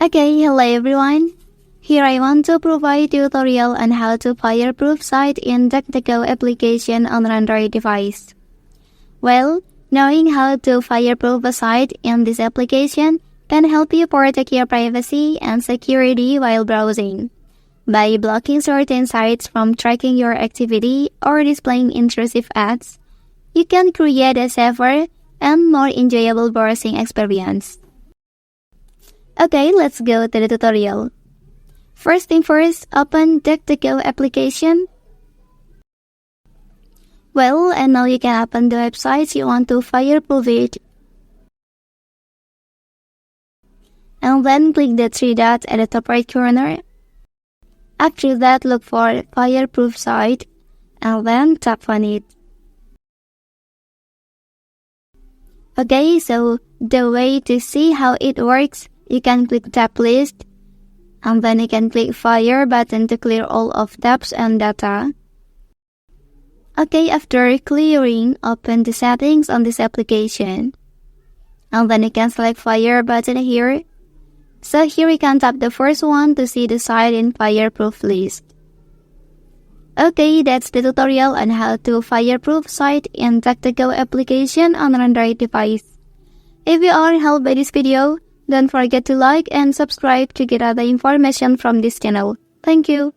Okay, hello everyone. Here I want to provide tutorial on how to fireproof site in Duckduckgo application on an Android device. Well, knowing how to fireproof a site in this application can help you protect your privacy and security while browsing. By blocking certain sites from tracking your activity or displaying intrusive ads, you can create a safer and more enjoyable browsing experience. Okay, let's go to the tutorial. First thing first, open Duckduckgo application. Well, and now you can open the website you want to fireproof it. And then click the three dots at the top right corner. After that, look for Fireproof site and then tap on it. Okay, so the way to see how it works, you can click Tab List and then you can click Fire button to clear all of tabs and data. Okay, after clearing, open the settings on this application. And then you can select Fire button here. So here you can tap the first one to see the site in Fireproof list. Okay, that's the tutorial on how to fireproof site in Duckduckgo application on an Android device. If you are helped by this video, don't forget to like and subscribe to get other information from this channel. Thank you.